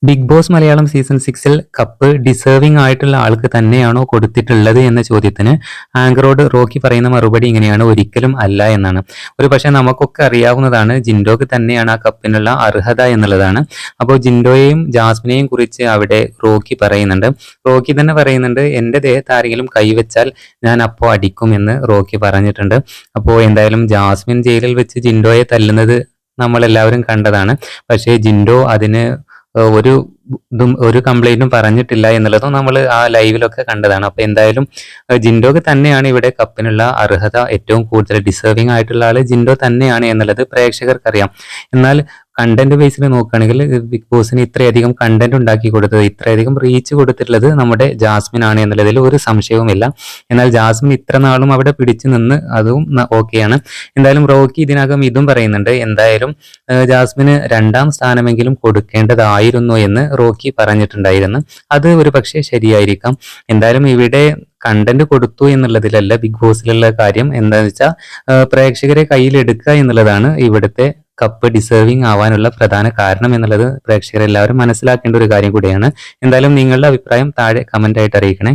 Big Boss Malayalam season 6-ൽ cup deserving ആയിട്ടുള്ള ആൾക്ക് തന്നെയാണോ കൊടുത്തിട്ടുള്ളത് എന്ന ചോദ്യത്തിന് ആങ്കറോട് റോക്കി പറയുന്ന മറുപടി ഇങ്ങനെയാണ്: ഒരിക്കലും അല്ല എന്നാണ്. ഒരു പക്ഷെ നമുക്കൊക്കെ അറിയാവുന്നതാണ് ജിൻഡോക്ക് തന്നെയാണ് ആ കപ്പിനുള്ള അർഹത എന്നുള്ളതാണ്. അപ്പോൾ ജിൻഡോയെയും ജാസ്മിനെയും കുറിച്ച് അവിടെ റോക്കി പറയുന്നുണ്ട്. റോക്കി തന്നെ പറയുന്നുണ്ട്, എൻ്റെ ദേഹത്ത് ആരെങ്കിലും കൈവച്ചാൽ ഞാൻ അപ്പോൾ അടിക്കും എന്ന് റോക്കി പറഞ്ഞിട്ടുണ്ട്. അപ്പോൾ എന്തായാലും ജാസ്മിൻ ജയിലിൽ വെച്ച് ജിൻഡോയെ തല്ലുന്നത് നമ്മളെല്ലാവരും കണ്ടതാണ്. പക്ഷേ ജിൻഡോ അതിന് ഒരു കംപ്ലൈന്റും പറഞ്ഞിട്ടില്ല എന്നുള്ളതും നമ്മൾ ആ ലൈവിലൊക്കെ കണ്ടതാണ്. അപ്പൊ എന്തായാലും ജിൻഡോക്ക് തന്നെയാണ് ഇവിടെ കപ്പിനുള്ള അർഹത. ഏറ്റവും കൂടുതൽ ഡിസേർവിംഗ് ആയിട്ടുള്ള ആള് ജിൻഡോ തന്നെയാണ് എന്നുള്ളത് പ്രേക്ഷകർക്കറിയാം. എന്നാൽ കണ്ടന്റ് ബേസിൽ നോക്കുകയാണെങ്കിൽ ബിഗ് ബോസിന് ഇത്രയധികം കണ്ടന്റ് ഉണ്ടാക്കി കൊടുത്തത്, ഇത്രയധികം റീച്ച് കൊടുത്തിട്ടുള്ളത് നമ്മുടെ ജാസ്മിൻ ആണ് എന്നുള്ളതിൽ ഒരു സംശയവുമില്ല. എന്നാൽ ജാസ്മിൻ ഇത്ര നാളും അവിടെ പിടിച്ചു നിന്ന്, അതും ഓക്കെയാണ്. എന്തായാലും റോക്കി ഇതിനകം ഇതും പറയുന്നുണ്ട്, എന്തായാലും ജാസ്മിന് 2ാം സ്ഥാനമെങ്കിലും കൊടുക്കേണ്ടതായിരുന്നു എന്ന് റോക്കി പറഞ്ഞിട്ടുണ്ടായിരുന്നു. അത് ഒരു പക്ഷേ ശരിയായിരിക്കാം. എന്തായാലും ഇവിടെ കണ്ടന്റ് കൊടുത്തു എന്നുള്ളതിലല്ല ബിഗ് ബോസിലുള്ള കാര്യം. എന്താണെന്ന് വെച്ചാൽ പ്രേക്ഷകരെ കയ്യിലെടുക്കുക എന്നുള്ളതാണ് ഇവിടുത്തെ കപ്പ് ഡിസേർവിംഗ് ആവാനുള്ള പ്രധാന കാരണം എന്നുള്ളത് പ്രേക്ഷകരെല്ലാവരും മനസ്സിലാക്കേണ്ട ഒരു കാര്യം കൂടിയാണ്. എന്തായാലും നിങ്ങളുടെ അഭിപ്രായം താഴെ കമന്റ് ആയിട്ട് അറിയിക്കണേ.